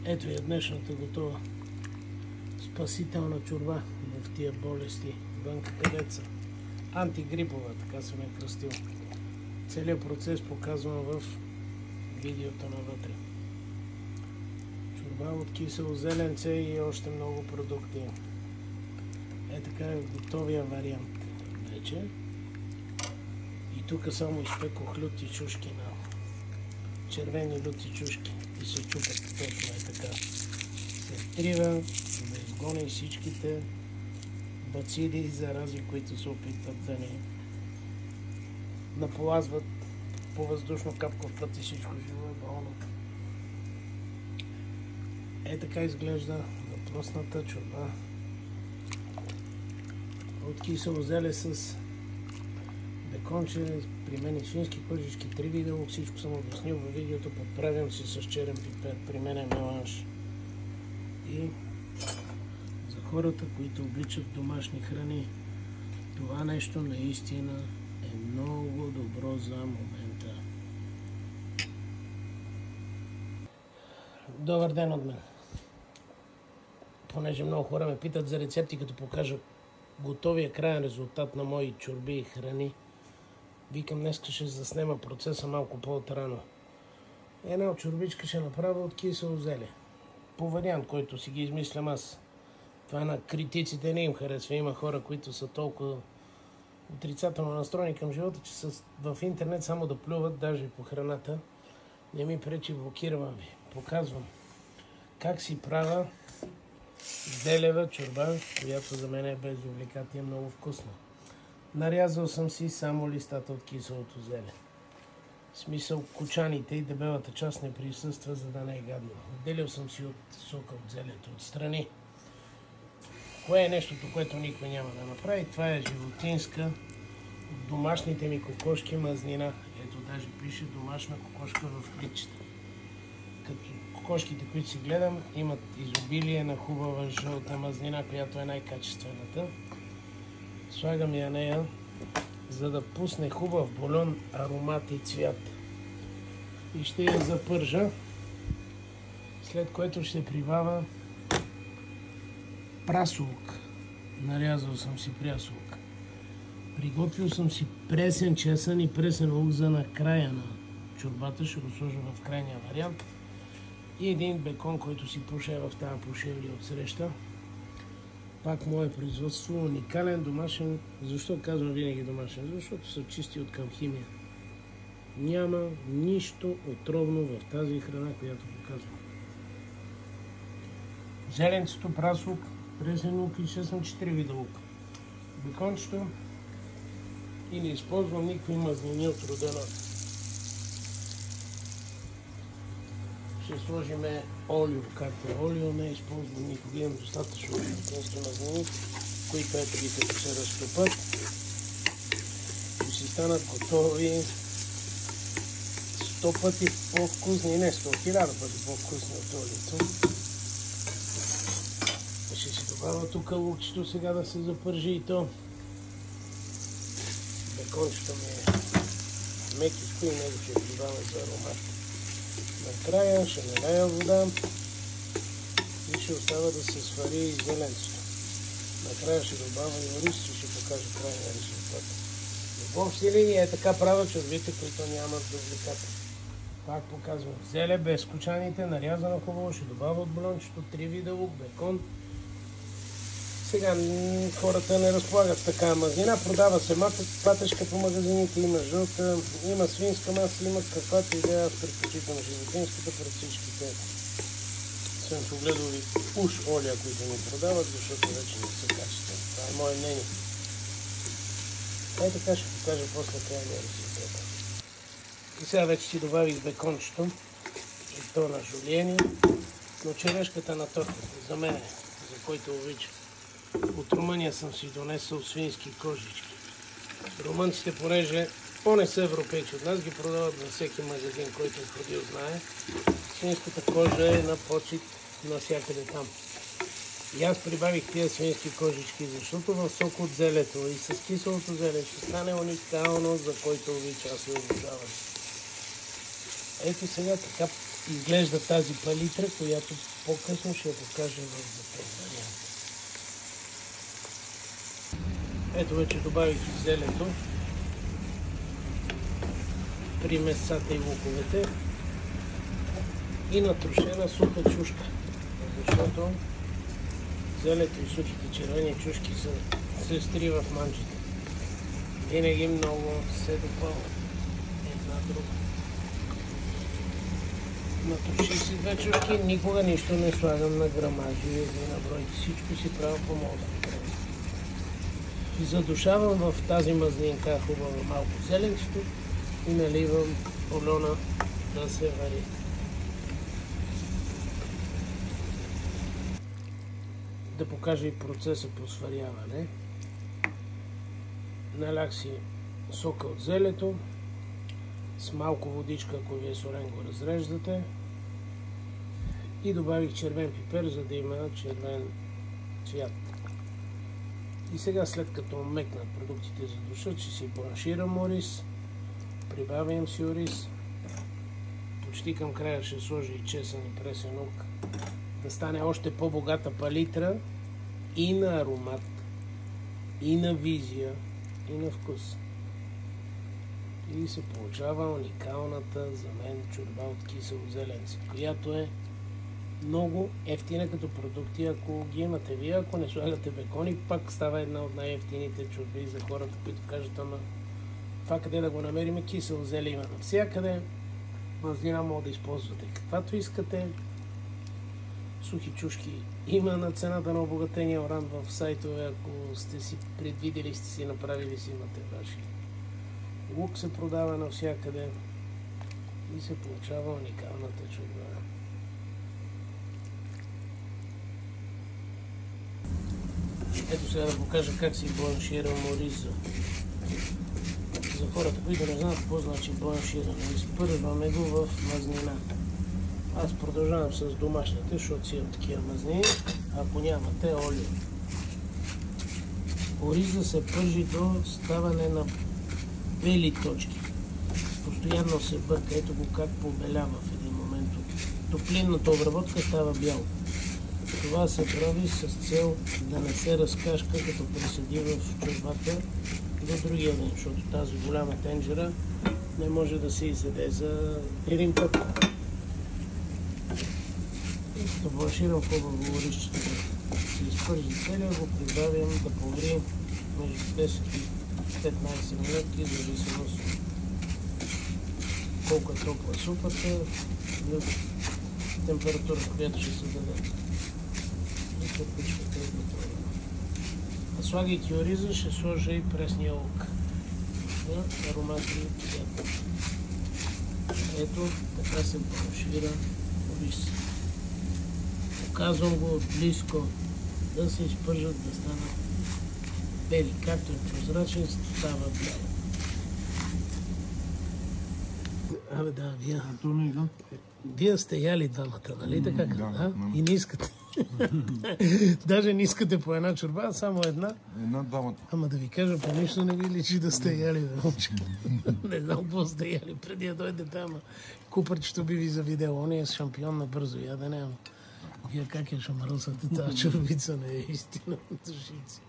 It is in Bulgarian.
Ето я днешната готова спасителна чорба в тия болести. Вънка къдеца. Антигрипова, така съм я кръстил. Целият процес показвам в видеото навътре. Чорба от кисело зеленце и още много продукти. Е така е в готовия вариант вече. И тук само изпекох люти чушки на червени люти чушки и се чупят точно е така. Се втрива, да изгони всичките бацили и зарази, които се опитват да ни наполазват по въздушно капков път и всичко живо е болно. Е така изглежда въпросната чорба от кисело зеле с беконче, при мен и свински кожички, 3 видео, всичко съм обяснил във видеото, подправям си с черен пипер, при мен е меланж. И за хората, които обичат домашни храни, това нещо наистина е много добро за момента. Добър ден от мен! Понеже много хора ме питат за рецепти, като покажа готовия крайен резултат на мои чорби и храни, викам, днеска ще заснема процеса малко по-отрано. Една чорбичка ще направя от кисело зеле. По вариант, който си ги измислям аз. Това на критиците не им харесва. Има хора, които са толкова отрицателно настроени към живота, че са в интернет само да плюват, даже и по храната. Не ми пречи, блокирам ви. Показвам как си правя зелева чорба, която за мен е без дубликат и е много вкусна. Нарязал съм си само листата от киселото зеле. В смисъл, кочаните и дебелата част не присъства, за да не е гадно. Отделил съм си от сока от зелето отстрани. Кое е нещото, което никой няма да направи? Това е животинска от домашните ми кокошки мазнина. Ето даже пише домашна кокошка в клипчета. Като кокошките, които си гледам, имат изобилие на хубава жълта мазнина, която е най-качествената. Слагам я нея, за да пусне хубав бульон, аромат и цвят. И ще я запържа, след което ще прибавя прасолк. Нарязал съм си прасолк. Приготвил съм си пресен чесън и пресен лук за накрая на чорбата. Ще го сложа в крайния вариант. И един бекон, който си пуша в тази пушевия отсреща. Пак мое производство, уникален, домашен. Защо казвам винаги домашен? Защото са чисти от към химия. Няма нищо отровно в тази храна, която показвам. Зеленцето, прасолк, пресен лук и чесън, 4 вида лук. Бекончето и не използвам никакви мазнини от рода на. Ще сложим олио, както олио не използвам никога, имам достатъчно животински мазнини, които ето ги като се разтопат и си станат готови 100 пъти по-вкусни, не 100, 1000 пъти по-вкусни от олиото. Ще си добавя тук лукчето сега да се запържи и то. Бекончето ми е мекичко и него ще прибавя за аромат. Накрая ще наляя вода и ще остава да се свари и зеленцето. Накрая ще добавя и ориз и ще покажа крайния резултат. В общи линии е така правя чорбите, които нямат дубликат. Пак показвам зеле без кочаните, нарязано хубаво, ще добавя от бульончето 3 вида лук, бекон. Сега хората не разполагат така мазнина, продава се патешка по магазините, има жълта, има свинска маса, има каквато идея, аз предпочитам животинската пред всичките свинцогледови уж олия, които ни продават, защото вече не са качествени. Това е мое мнение. Ей така ще покажа после крайния резултат. И сега вече си добавих бекончето и то на жулиени, но черешката на тортата за мен, за който обичам. От Румъния съм си донесъл свински кожички. Румънците, понеже не са европейци от нас, ги продават във всеки магазин, който е ходил, знае. Свинската кожа е на почет навсякъде там. И аз прибавих тия свински кожички, защото в сок от зелето и с киселото зеле ще стане уникално, за който обича, аз се обожавам. Ето сега така изглежда тази палитра, която по-късно ще я покажа в готов вариант. Ето вече добавих зелето при месата и луковете и натрошена суха чушка, защото зелето и сухите червени чушки са сестри в манджата. Винаги много се допълват една друга. Натроши си две чушки, никога нищо не слагам на грамажи или на бройки, всичко си правя по мода. Задушавам в тази мазнинка хубава малко зеленчето и наливам бульона да се вари. Да покажа и процеса по сваряване. Налях си сока от зелето, с малко водичка, ако ви е солен, го разреждате, и добавих червен пипер, за да има червен цвят. И сега, след като мекнат продуктите за душа, че си бланширам ориз, прибавям си ориз, почти към края ще сложа и чесън и пресен лук, да стане още по-богата палитра и на аромат, и на визия, и на вкус. И се получава уникалната за мен чорба от кисело зеленце, която е много ефтина като продукти, ако ги имате вие. Ако не слагате бекони, пак става една от най-ефтините чорби за хората, които кажат, ама това къде да го намерим, кисело зеле има навсякъде, мазнина мога да използвате каквато искате. Сухи чушки има на цената на обогатения оран в сайтове, ако сте си предвидели, сте си направили, си имате ваши. Лук се продава навсякъде и се получава уникалната чорба. Ето сега да покажа как си бланширам ориза. За хората, които не знаят какво значи бланширане, изпърваме го в мазнина. Аз продължавам с домашните, защото си имам такива мазнини. Ако нямате, олио. Ориза се пържи до ставане на бели точки. Постоянно се бърка. Ето го как побелява в един момент. Топлинната обработка става бял. Това се прави с цел да не се разкашка, като преседи в чорбата до другия ден, защото тази голяма тенджера не може да се изяде за един път. И като бланширам хубаво оризчето да се изпържи целия, го прибавям да погреем между 10 и 15 минути, в зависимост колко е топла супата и температура, която ще се даде. А слагайки ориза, ще сложа и пресния лук за аромат и цвят. Ето, така се бланшира ориз. Показвам го отблизко, да се изпържат, да станат бели. Както е прозрачен, става бял. Абе да, вие сте яли двамата, нали така? Да? И не искате. Даже не искате по една чорба, само една. Една-двамата. Ама да ви кажа, по нищо не ви личи да сте яли, момче. Не знам какво сте яли преди да дойдете, ама купърчето би ви завидел. Он е шампион на бързо ядене. Вие как я шамарусахте тази чорбица, не е истина, душици.